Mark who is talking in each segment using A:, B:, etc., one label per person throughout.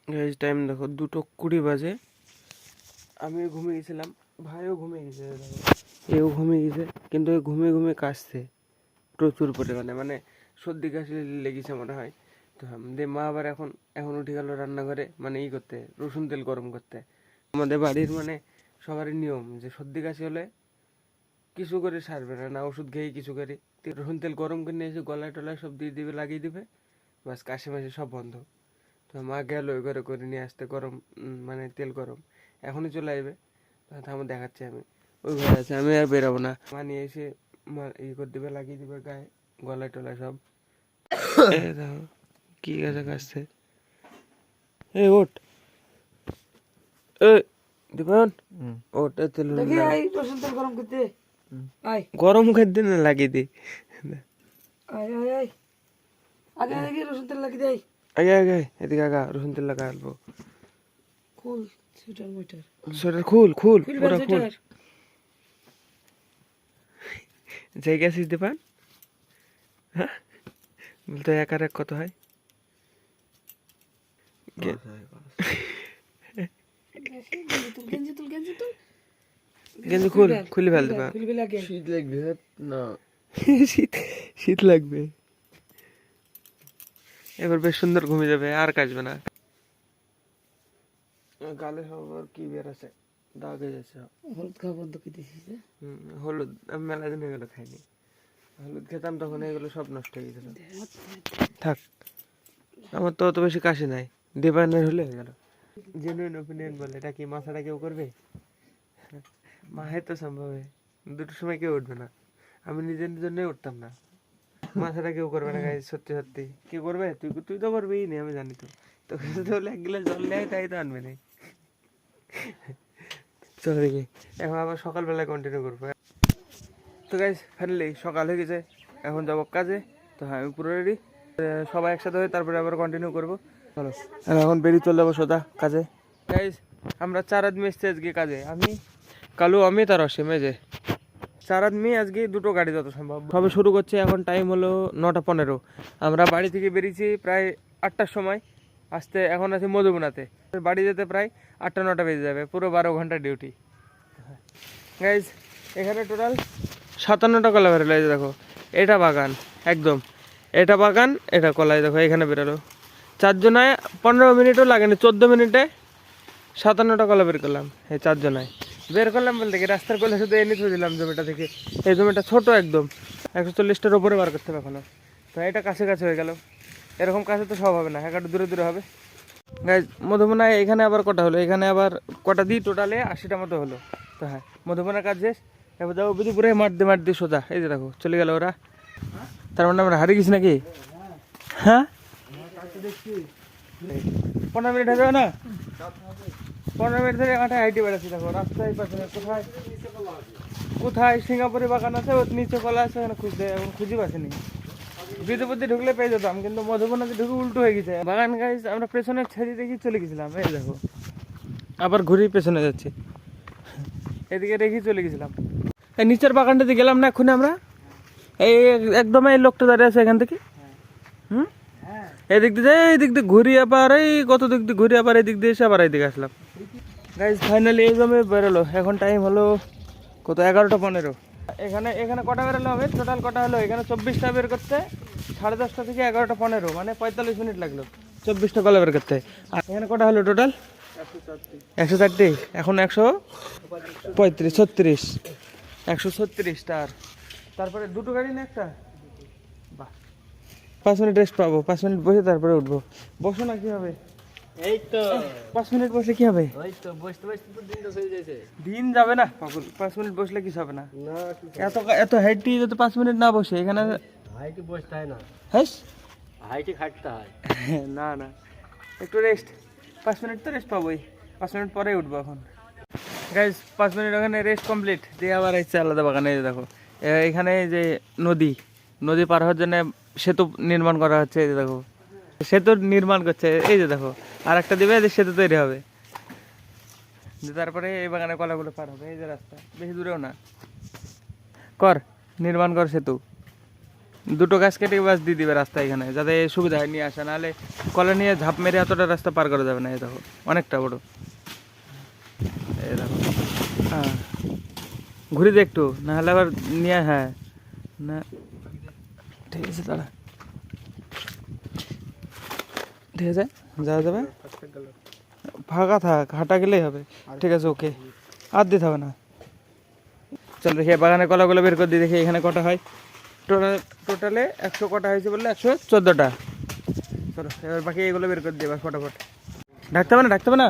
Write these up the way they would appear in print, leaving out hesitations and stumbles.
A: Guys time দেখো 2:20 বাজে। আমিও ঘুমিয়ে গেছিলাম, ভাইও ঘুমিয়ে গেছে, দেখো এও ঘুমিয়ে গেছে, কিন্তু ঘুমিয়ে ঘুমিয়ে কাশছে প্রচুর পরিমাণে, মানে সর্দি কাশি লেগেছে মনে হয়। তো দিয়ে মা আবার এখন এখন উঠে গেল রান্নাঘরে, মানে করতে, রসুন তেল গরম করতে। আমাদের বাড়ির মানে সবারই নিয়ম যে সর্দি কাশি হলে কিছু করে সারবে না, না ওষুধ খেয়ে কিছু করে রসুন তেল গরম করে নিয়ে এসে গলায় টলায় সব দিয়ে দিবে, লাগিয়ে দিবে, বাস কাশি মাসি সব বন্ধ। তো মা গেল ওই ঘরে করে নিয়ে আসতে গরম, মানে তেল গরম, এখনই চলে আসবে। আমার দেখাচ্ছি, আমি ওই ঘরে আছে, আমি আর বেরোবো না। মা নিয়ে এসে করে দিবে, লাগিয়ে দিবে গায়ে, গলায় টলায় সব। দেখো কি গাছে কাশছে, এই ওঠ, এই দীপন ওঠ, তেল
B: রসুন তেল গরম করতে
A: গরম করে দিন লাগিয়ে দি,
B: আগে আগে রসুন তেল লাগিয়ে দেয়।
A: আগে আগে এদিকে আগা, রসুন তেল লাগা আলবো।
B: খুল সুইটার মুইটার,
A: সোয়েটার খুল খুল পুরো খুল। যাই গেছিস দীপান? হ্যাঁ বলতে এক আর এক কত হয়? গেঞ্জি খুল, খুলে ফেল দিবা,
B: শীত লাগবে না?
A: শীত শীত লাগবে। এবার বেশ সুন্দর ঘুমিয়ে যাবে, আর কাশবে না। গালে সব কি বের আছে, দাগ হয়ে যাচ্ছে।
B: হলুদ খাওয়া বন্ধ করে দিয়েছিস?
A: হলুদ আমি মেলা দিন এগুলো খাইনি, হলুদ খেতাম তখন এগুলো সব নষ্ট হয়ে গেছিল। থাক, আমার তো অত বেশি কাশি নাই, ডিপাইনের হলে হয়ে গেল। জেনুইন ওপিনিয়ন বলে, এটা কি মাথাটা কেউ করবে? মাহে তো সম্ভব, দুটোর সময় কেউ উঠবে না, আমি নিজের জন্যই উঠতাম না। মাথাটা কেউ করবে না গাইজ, সত্যি সত্যি কি করবে? তুই তুই তো করবেই নি, আমি জানি। তো তোকে যদি বলে এক গ্লাস জল নেয়, তাই তো আনবে না। চলো দেখি, এখন আবার সকালবেলায় কন্টিনিউ করবো। তো গাইজ ফাইনালি সকাল হয়ে গেছে, এখন যাবো কাজে। তো হ্যাঁ আমি পুরো রেডি, সবাই একসাথে হয়ে তারপরে আবার কন্টিনিউ করবো। চলো এখন বেরিয়ে চলে যাবো সোজা কাজে। গাইজ আমরা 4 আদমি এসছি আজকে কাজে, আমি, কালু, অমিত আর অসীম। এই যে 4 আদমি আজকে, 2টো গাড়ি যত সম্ভব। সবে শুরু করছে, এখন টাইম হলো 9:15। আমরা বাড়ি থেকে বেরিয়েছি প্রায় 8টার সময়, আসতে এখন আছি মধুবনাতে। বাড়ি যেতে প্রায় 8টা-9টা বেজে যাবে, পুরো 12 ঘন্টা ডিউটি। গাইজ এখানে টোটাল 57টা কলা বেরোলো। এই যে দেখো, এটা বাগান একদম, এটা বাগান, এটা কলাই দেখো এখানে বেরোলো। 4 জনায় 15 মিনিটও লাগেনি, 14 মিনিটে 57টা কলা বের করলাম। এই 4 জনায় বের করলাম বলতে কি, রাস্তার কলে শুধু এনে থুয়ে দিলাম জমিটা থেকে। এই জমিটা ছোট একদম, 140টার ওপরে বার করতে হবে এখনো। তো এটা কাছে কাছে হয়ে গেল, এরকম কাছে তো সব হবে না, একটু দূরে দূরে হবে। গাইজ মধুবনায় এখানে আবার কটা হলো, এখানে আবার কটা দিই, টোটালে 80টা মতো হলো। তো হ্যাঁ মধুবনার কাজ শেষ, এবার যাবো বিধুপুরে, মাঠ দিয়ে সোজা। এই যে দেখো চলে গেল ওরা, তার মানে আমরা হারিয়ে গেছি নাকি? হ্যাঁ 15 মিনিট হয়ে যাবে না? 15 মিনিট ধরে মাঠে হাইটে বেড়াচ্ছি। দেখো রাস্তায় পাশে কোথায় কোথায় সিঙ্গাপুরি বাগান আছে, ওর নিচে কলা আছে, ওখানে খুঁজতে এখন খুঁজে পাচ্ছিনি। বিদ্যুপতি ঢুকলে পেয়ে যেতাম, কিন্তু মধুবনাতে ঢুকে উল্টো হয়ে গেছে বাগান। গাইজ আমরা পেছনে ছেড়ে দেখি চলে গেছিলাম, এই দেখো আবার ঘুরেই পেছনে যাচ্ছি, এদিকে রেখে চলে গেছিলাম। এই নিচের বাগানটাতে গেলাম না এক্ষুনি আমরা, এই একদম এই লোকটা দাঁড়িয়ে আছে এখান থেকে, এদিক দিয়ে এইদিক দিয়ে ঘুরিয়ে আবার এই কত দিক দিয়ে ঘুরিয়ে আবার এদিক দিয়ে এসে আবার এইদিকে আসলাম। গাইজ ফাইনালি এই জমে বেরোলো, এখন টাইম হলো কত, 11:15। এখানে এখানে কটা বেরোলো হবে, টোটাল কটা হলো এখানে 24টা বের করতে, 10:30 থেকে 11:15, মানে 45 মিনিট লাগলো 24টা কলা বের করতে। আর এখানে কটা হলো টোটাল? 104। এখন 135, 36, 136টার। তারপরে 2টো গাড়ি না একটা, বাহ 5 মিনিট রেস্ট পাবো, 5 মিনিট বসে তারপরে উঠবো। বসো না, কি হবে?
B: এই তো
A: 5 মিনিট বসলে কি হবে?
B: ওই তো বসতে বসতে তো দিন তো হয়ে যাচ্ছে।
A: দিন যাবে না পাগল, 5 মিনিট বসলে কিছু হবে না। এত এত হাইট যদি 5 মিনিট না বসে এখানে,
B: হাইটে বসতে হয় না,
A: হ্যাঁ
B: হাইটে খাটতে হয়।
A: না না, একটু রেস্ট, 5 মিনিট তো রেস্ট পাবোই, 5 মিনিট পরে উঠবো এখন। গাইজ 5 মিনিট ওখানে রেস্ট কমপ্লিট দিয়ে আবার এসছে আলাদা বাগানে। এই যে দেখো এখানে যে নদী পার হওয়ার জন্য সেতু নির্মাণ করা হচ্ছে। এই যে দেখো সেতু নির্মাণ করছে, এই যে দেখো আর একটা দিবে, সেতু তৈরি হবে, তারপরে এই বাগানে কলাগুলো পার হবে। এই যে রাস্তা, বেশি দূরেও না, নির্মাণ কর সেতু। দুটো গাছ কেটে বাস দিয়ে দিবে রাস্তা এখানে, যাতে সুবিধা হয় নিয়ে আসা, নাহলে কলা নিয়ে ঝাঁপ মেরে এতটা রাস্তা পার করা যাবে না। এই দেখো অনেকটা বড়, এই দেখো। হ্যাঁ ঘুরে দে একটু, নাহলে আবার নিয়ে, হ্যাঁ না ঠিক আছে দাঁড়া, ঠিক আছে যাওয়া যাবে, ফাঁকা থাক, হাঁটা গেলেই হবে। ঠিক আছে ওকে, আর দিতে হবে না। চল দেখি বাগানে কলাগুলো বের করে দিই, দেখি এখানে কটা হয়। টোটালে 100 কটা হয়েছে বললে 114টা। চলো এবার বাকি এগুলো বের করে দিই এবার ফটাফট। ঢাকতে হবে না, ঢাকতে হবে না।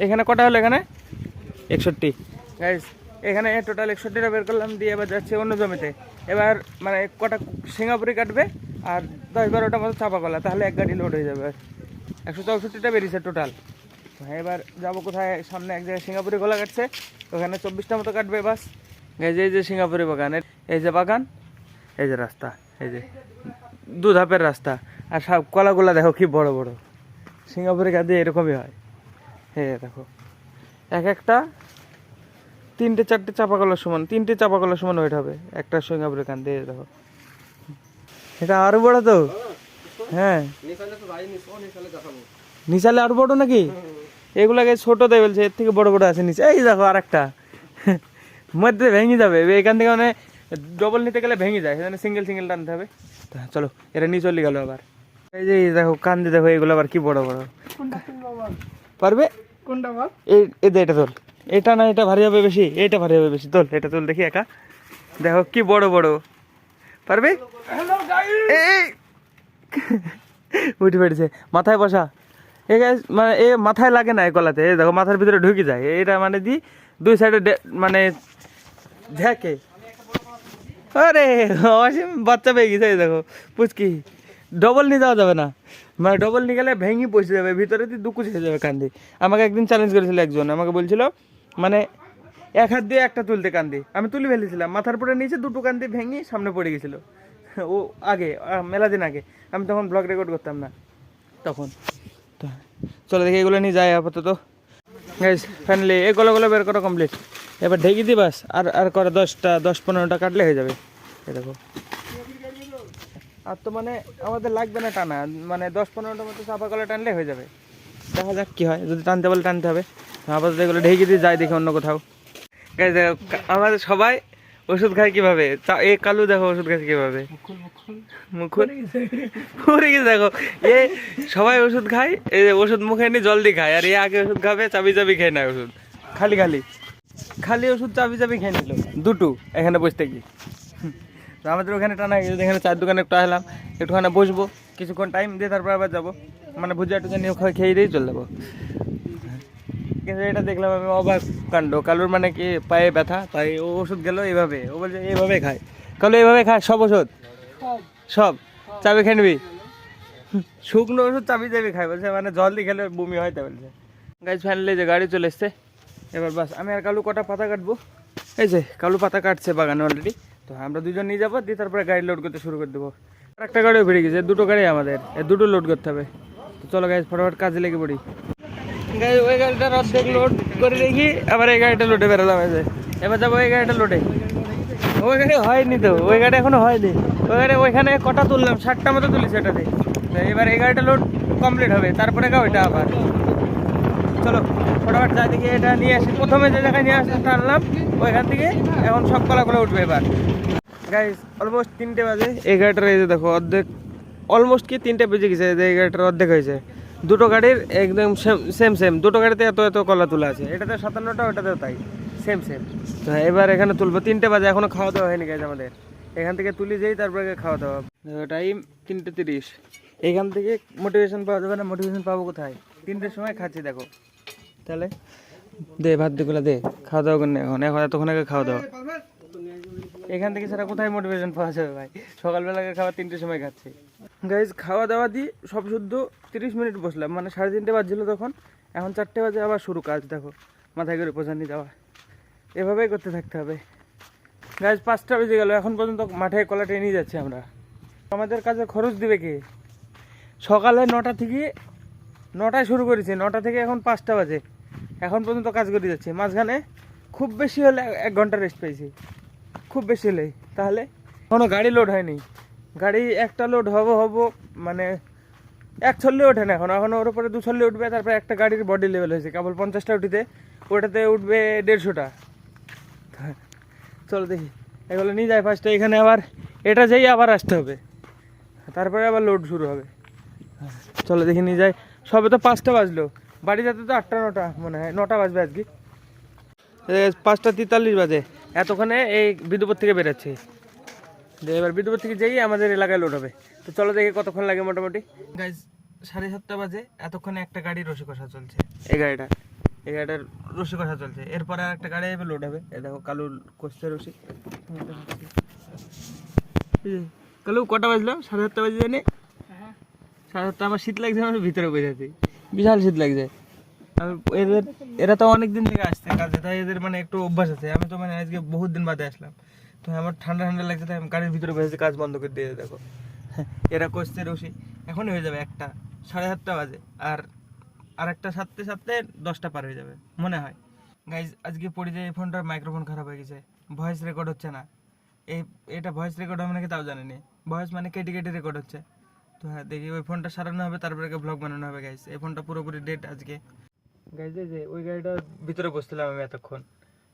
A: এখানে কটা হলো? এখানে 61 গাইস। এখানে টোটাল 61টা বের করলাম, দিয়ে এবার যাচ্ছে অন্য জমিতে। এবার মানে কটা সিঙ্গাপুরি কাটবে আর 10-12টা মতো চাপা কলা, তাহলে এক গাড়ি লোড হয়ে যাবে। 164টা বেরিয়েছে টোটাল। হ্যাঁ এবার যাবো কোথায়, সামনে এক জায়গায় সিঙ্গাপুরি কলা কাটছে, ওখানে 24টা মতো কাটবে বাস। এই যে সিঙ্গাপুরি বাগানের, এই যে বাগান, এই যে রাস্তা, এই যে 2 ধাপের রাস্তা। আর সব কলাগুলা দেখো কি বড় বড়, সিঙ্গাপুরি কাঁদে এরকমই হয়। হ্যাঁ দেখো এক একটা 3-4টে চাপা কলার সমান, 3টে চাপা কলার সমান ওয়েট হবে একটা সিঙ্গাপুরি কাঁদে। দেখো এটা আরো বড় তো। হ্যাঁ নিচালে আরো বড় নাকি? এগুলাকে ছোট দেয় বলছে, এর থেকে বড় বড় আছে নিচে। এই দেখো আর একটা মধ্যে ভেঙে যাবে, এখান থেকে মানে ডবল নিতে গেলে ভেঙে যায়, সেখানে সিঙ্গেল সিঙ্গেল টানতে হবে। চলো এটা নিয়ে চলে গেল আবার। এই যে দেখো কান্দি, দেখো এগুলো আবার কি বড় বড়। পারবে কোনটা? এটা তোল, এটা না এটা ভারী হবে বেশি, এটা ভারী হবে বেশি। তোল এটা, তোল দেখি একা, দেখো কি বড় বড়। পারবে? উঠে পেটেছে, মাথায় বসা। এ মানে এ মাথায় লাগে না, এই কলাতে দেখো মাথার ভিতরে ঢুকে যায়। এটা মানে দি 2 সাইডে মানে ঝেঁকে। আরে অসীম বাচ্চা পেয়ে গেছে, দেখো পুচকি। ডবল নিয়ে যাওয়া যাবে না, মানে ডবল নিয়ে গেলে ভেঙে পৌঁছে যাবে ভিতরে, দিয়ে দুকুচ হয়ে যাবে কান্দি। আমাকে একদিন চ্যালেঞ্জ করেছিল একজন, আমাকে বলছিল মানে এক হাত দিয়ে একটা তুলতে কান্দি। আমি তুলে ফেলেছিলাম, মাথার পরে নিচে 2টো কান্দি ভেঙে সামনে পড়ে গেছিলো। ও আগে মেলা দিন আগে, আমি তখন ব্লগ রেকর্ড করতাম না তখন। তো চলো দেখি এগুলো নিয়ে যাই আপাতত। গাইস ফাইনালি এই গলাগুলো বের করা কমপ্লিট। এবার ঢেকে দিই বাস, আর করে 10-15টা কাটলে হয়ে যাবে। এই দেখো আর তো মানে আমাদের লাগবে না টানা, মানে 10-15টা মতো চাপা কলা টানলে হয়ে যাবে। দেখা যাক কি হয়, যদি টানতে বলে টানতে হবে। আপাতত এগুলো ঢেকে দিয়ে যাই দেখি অন্য কোথাও। গাইস দেখো আমাদের সবাই ওষুধ খায় কিভাবে, এ কালু দেখো ওষুধ খাচ্ছে কিভাবে, মুখুর পড়ে গেছে দেখো। এ সবাই ওষুধ খায়, এই ওষুধ মুখে নিয়ে জল দিয়ে খায়, আর এ আগে ওষুধ খাবে চাবি চাবি খেয়ে নেয় ওষুধ, খালি ওষুধ চাবি চাবি খেয়ে নিল দুটো এখানে বসতে গিয়ে। আমাদের ওখানে টানা গেছে, এখানে চায়ের দোকানে একটু আসলাম, একটুখানে বসবো কিছুক্ষণ টাইম দিয়ে, তারপর আবার যাবো, মানে ভুজিয়া টুজা নিয়ে খেয়ে দিয়েই চলে যাবো। কিন্তু এটা দেখলাম আমি অবাক কাণ্ড, কালুর মানে কি পায়ে ব্যথা, তাই ও ওষুধ গেল এইভাবে, ও বলছে এইভাবে খায়। কালু এইভাবে খায় সব ওষুধ, সব চাবি খেয়ে নিবি, শুকনো ওষুধ চাবি চাবি খায় বলছে, মানে জল দিয়ে খেলে বমি হয় তা বলছে। গাইজ ফাইনালি যে গাড়ি চলে এসছে, এবার বাস আমি আর কালু কটা পাতা কাটবো। এই যে কালু পাতা কাটছে বাগানে অলরেডি, তো আমরা দুজন নিয়ে যাবো, দিয়ে তারপরে গাড়ি লোড করতে শুরু করে দেবো। আর একটা গাড়িও বেরিয়ে গেছে, 2টো গাড়ি আমাদের, এই 2টো লোড করতে হবে। তো চলো গাইজ ফটাফট কাজে লেগে পড়ি। গাড়ি ওই গাড়িটার অর্ধেক লোড করে দেখি, আবার এই গাড়িটা লোডে বেরোলাম। হয়েছে এবার যাবো এই গাড়িটা লোডে। ওই গাড়ি হয়নি তো, ওই গাড়ি এখনো হয়নি। ওই গাড়ি ওইখানে কটা তুললাম, 60টা মতো তুলি সেটাতে। এবার এই গাড়িটা লোড কমপ্লিট হবে, তারপরে ওইটা আবার। চলো ফটাফট যাই দেখি এটা নিয়ে আসি, প্রথমে যে জায়গায় নিয়ে আসতে টানলাম ওইখান থেকে এখন সব কলাগুলো উঠবে এবার। গাইস অলমোস্ট 3টে বাজে, এই গাড়িটার এই যে দেখো অর্ধেক, অলমোস্ট কি 3টে বেজে গেছে, এই গাড়িটার অর্ধেক হয়েছে। 2টো গাড়ির একদম সেম 2টো গাড়িতে এত কলা তোলা আছে, এটাতে 57টা, ওটাতেও তাই সেম। তো এবার এখানে তুলবো, 3টে বাজে, এখনো খাওয়া দাওয়া হয়নি গাইস আমাদের। এখান থেকে তুলি যেই তারপরে খাওয়া দাওয়া। টাইম 3:30। এখান থেকে মোটিভেশন পাওয়া যাবে না, মোটিভেশন পাবো কোথায়? 3টের সময় খাচ্ছি দেখো। তাহলে দে ভাত দিগুলো দে, খাওয়া দাওয়া করেন এখন এতক্ষণ আগে খাওয়া দাওয়া। এখান থেকে ছাড়া কোথায় মোটিভেশন পাওয়া যাবে ভাই? সকালবেলা খাওয়া 3টের সময় খাচ্ছি। গাইজ খাওয়া দাওয়া দিই সব শুদ্ধ 30 মিনিট বসলাম, মানে 3:30 বাজছিল তখন, এখন 4টে বাজে আবার শুরু কাজ। দেখো মাথায় করে পোষা নিয়ে যাওয়া, এভাবেই করতে থাকতে হবে। গাইজ 5টা বেজে গেল, এখন পর্যন্ত মাঠে কলা টেনে নিয়ে যাচ্ছি আমরা। আমাদের কাজে খরচ দিবে কে? সকালে 9টা থেকে 9টায় শুরু করেছি, 9টা থেকে এখন 5টা বাজে, এখন পর্যন্ত কাজ করে যাচ্ছি। মাঝখানে খুব বেশি হলে 1 ঘন্টা রেস্ট পেয়েছি, খুব বেশি হলেই। তাহলে কোনো গাড়ি লোড হয়নি, গাড়ি একটা লোড হবো মানে এক ছল্লি ওঠে না এখন, এখন ওর উপরে 2 ছল্লি উঠবে। তারপরে একটা গাড়ির বডি লেভেল হয়েছে কেবল 50টা উঠিতে, ওটাতে উঠবে 150টা। চলো দেখি এগুলো নিয়ে যায় ফার্স্টে, এখানে আবার এটা যেই আবার আসতে হবে, তারপরে আবার লোড শুরু হবে। চলো দেখি নিয়ে যাই। সবে তো 5টা বাজলো, বাড়ি যেতে তো 8টা 9টা মনে হয়, 9টা বাজবে আজকে। 5টা 43 বাজে, এতক্ষণে এই বিদ্যুৎ থেকে বেরোচ্ছি। এবার বিদ্যুৎ থেকে যেই আমাদের এলাকায় লোড হবে। তো চলো দেখি কতক্ষণ লাগে মোটামুটি। গাইজ 7:30 বাজে, এতক্ষণে একটা গাড়ি রশি কষা চলছে, এই গাড়িটার রশি কষা চলছে। এরপরে আর একটা গাড়ি এবার লোড হবে। এই দেখো কালু কষছে রশি। কালু কটা বাজলো? 7:30 বাজে জানি। 7:30। আমার শীত লাগছে, আমার ভিতরে বোঝাতে বিশাল শীত লাগছে। আমি এরা তো অনেক দিন থেকে আসছে কাজে, তাই এদের মানে একটু অভ্যাস আছে। আমি তো মানে আজকে বহুত দিন বাদে আসলাম, তো আমার ঠান্ডা ঠান্ডা লাগছে, তাই আমি গাড়ির ভিতরে বসেছি, কাজ বন্ধ করে দিয়ে। দেখো এরা কষছে রশি, এখনই হয়ে যাবে 1টা 7:30 বাজে, আর একটা 7:10 পার হয়ে যাবে মনে হয়। গাইজ আজকে পড়ে যায় এই ফোনটার মাইক্রোফোন খারাপ হয়ে গেছে, ভয়েস রেকর্ড হচ্ছে না। এটা ভয়েস রেকর্ড হবে নাকি তাও জানি না, ভয়েস মানে কেটে কেটে রেকর্ড হচ্ছে। তো হ্যাঁ দেখি ওই ফোনটা সারানো হবে, তারপরে ব্লগ বানানো হবে। গাইজ এই ফোনটা পুরোপুরি ডেট আজকে। গাইজ এই যে ওই গাড়িটার ভিতরে বসছিলাম আমি এতক্ষণ,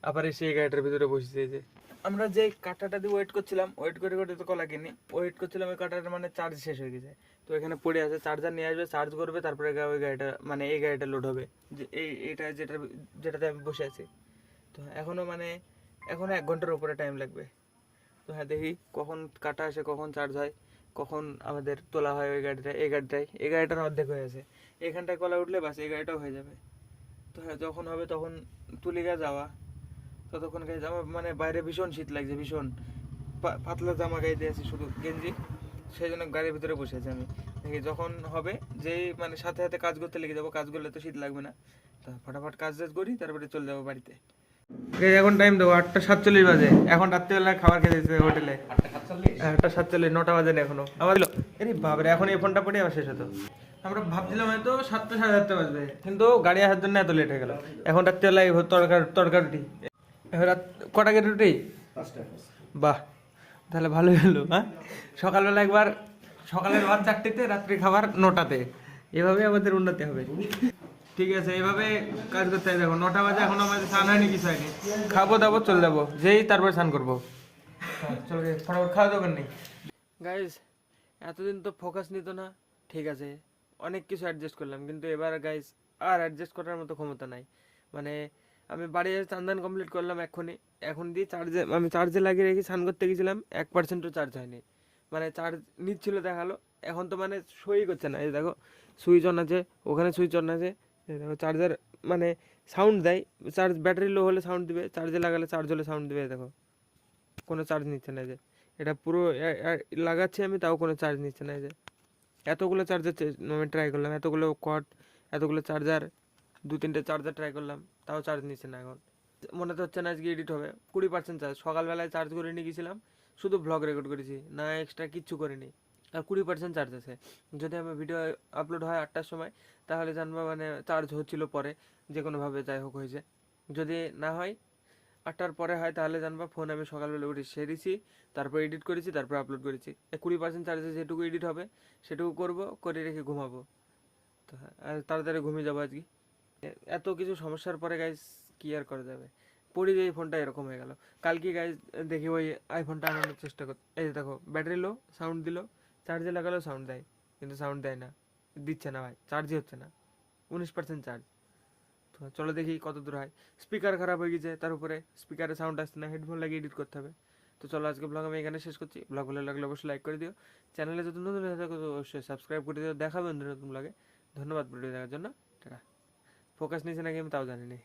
A: আবার এসে এই গাড়িটার ভিতরে বসেছি। এই যে আমরা যে কাটাটা দিয়ে ওয়েট করছিলাম, ওয়েট করে করে তো কলা কিনি ওয়েট করছিলাম, ওই কাটাটা মানে চার্জ শেষ হয়ে গেছে। তো এখানে পড়ে আছে, চার্জার নিয়ে আসবে, চার্জ করবে, তারপরে ওই গাড়িটা মানে এই গাড়িটা লোড হবে, যে এইটা যেটাতে আমি বসে আছি। তো এখনও 1 ঘন্টার উপরে টাইম লাগবে। তো হ্যাঁ দেখি কখন কাটা আসে, কখন চার্জ হয়, কখন আমাদের তোলা হয় ওই গাড়িটার অর্ধেক হয়ে আছে। এখানটায় কলা উঠলে বাস এই গাড়িটাও হয়ে যাবে। তো হ্যাঁ যখন হবে তখন তুলিগা যাওয়া। ততক্ষণ গাইজ আমার মানে বাইরে ভীষণ শীত লাগছে, ভীষণ পাতলা জামা গায়ে দিয়েছি, শুধু গেঞ্জি, সেই জন্য গাড়ির ভিতরে বসে আছি আমি। দেখি যখন হবে, যেই মানে সাথে সাথে কাজ করতে লেগে যাবো, কাজ করলে তো শীত লাগবে না। তা ফটাফট কাজ করি, তারপরে চলে যাবো বাড়িতে। এখন টাইম দেবো 8:47 বাজে, এখন রাত্রিবেলা খাবার খেতে দিচ্ছে হোটেলে। 8:47, 9টা বাজে না এখনো। আমার আরে বাবারে, এখন এই ফোনটা পড়ে আবার শেষ হতো। আমরা ভাবছিলাম হয়তো 7টা 7:30 বাজবে, কিন্তু গাড়ি আসার জন্য এত লেট হয়ে গেল। এখন রাত্রিবেলায় তড়কা রুটি। এখন রাত কটা করে রুটি? বাহ, তাহলে ভালোই হলো। হ্যাঁ সকালবেলা একবার, সকালের ভাত 4টেতে, রাত্রি খাবার 9টাতে, এভাবে আমাদের উন্নতি হবে। ঠিক আছে, এইভাবে কাজ করতে হবে। দেখো 9টা বাজে, এখন আমাদের স্নান হয়নি, কিছু হয়নি। খাবো দাবো চলে যাবো, যেই তারপরে স্নান করবো। চলো ফটাফট খাওয়া দোকান নেই। গাইজ এতদিন তো ফোকাস নিত না, ঠিক আছে অনেক কিছু অ্যাডজাস্ট করলাম, কিন্তু এবার গাইজ আর অ্যাডজাস্ট করার মতো ক্ষমতা নাই। মানে আমি বাড়ি এসে চান্দান কমপ্লিট করলাম এক্ষুনি, এখন দিয়ে আমি চার্জে লাগিয়ে রেখে স্নান করতে গেছিলাম, 1%ও চার্জ হয়নি। মানে চার্জ নিচ্ছিল দেখালো, এখন তো মানে সই করছে না। এই দেখো সুইচ অন আছে, ওখানে সুইচ অন আছে। দেখো চার্জার মানে সাউন্ড দেয়, চার্জ ব্যাটারি লো হলে সাউন্ড দিবে, চার্জে লাগালে চার্জ হলে সাউন্ড দিবে। দেখো কোনো চার্জ নিচ্ছে না, যে এটা পুরো লাগাচ্ছি আমি, তাও কোনো চার্জ নিচ্ছে না। যে এতগুলো চার্জার আমি ট্রাই করলাম, এতগুলো কট, এতগুলো চার্জার, 2-3টে চার্জার ট্রাই করলাম, তাও চার্জ নিচ্ছে না। এখন মনে তো হচ্ছে না আজকে এডিট হবে। 20% চার্জ, সকালবেলায় চার্জ করে নিয়ে গেছিলাম, শুধু ব্লগ রেকর্ড করেছি, না এক্সট্রা কিচ্ছু করিনি। আর 20% চার্জ আছে। যদি আমার ভিডিও আপলোড হয় 8টার সময়, তাহলে জানবো মানে চার্জ হচ্ছিল পরে, যে কোনোভাবে যাই হোক হয়েছে। যদি না হয় 8টার পরে হয়, তাহলে জানবা ফোন আমি সকালবেলা উঠে সেরেছি, তারপর এডিট করেছি, তারপর আপলোড করেছি। 20% চার্জে যেটুকু এডিট হবে সেটুকু করবো, করে রেখে ঘুমাবো। তো আর তাড়াতাড়ি ঘুমিয়ে যাবো আজকে। এত কিছু সমস্যার পরে গাইজ কি আর করা যাবে, পড়ে যে এই ফোনটা এরকম হয়ে গেল। কালকে গাইজ দেখি ওই আইফোনটা আনানোর চেষ্টা কর, এই দেখো ব্যাটারি লো, সাউন্ড দিল, চার্জে লাগালেও সাউন্ড দেয়, কিন্তু সাউন্ড দেয় না, দিচ্ছে না ভাই, চার্জই হচ্ছে না, 19% চার্জ। তো চলো দেখি কত দূর হয়। স্পিকার খারাপ হয়ে গেছে, তার উপরে স্পিকারে সাউন্ড আসছে না, হেডফোন লাগিয়ে এডিট করতে হবে। তো চলো আজকে ব্লগ আমি এখানে শেষ করছি। ব্লগ ভালো লাগলে অবশ্যই লাইক করে দিও, চ্যানেলে যদি নতুন হয়ে থাকো তো অবশ্যই সাবস্ক্রাইব করে দিও। দেখা হবে নতুন ব্লগে। ধন্যবাদ ভিডিও দেখার জন্য। টাটা। ফোকাস নিচে নাকি আমি তাও জানি না।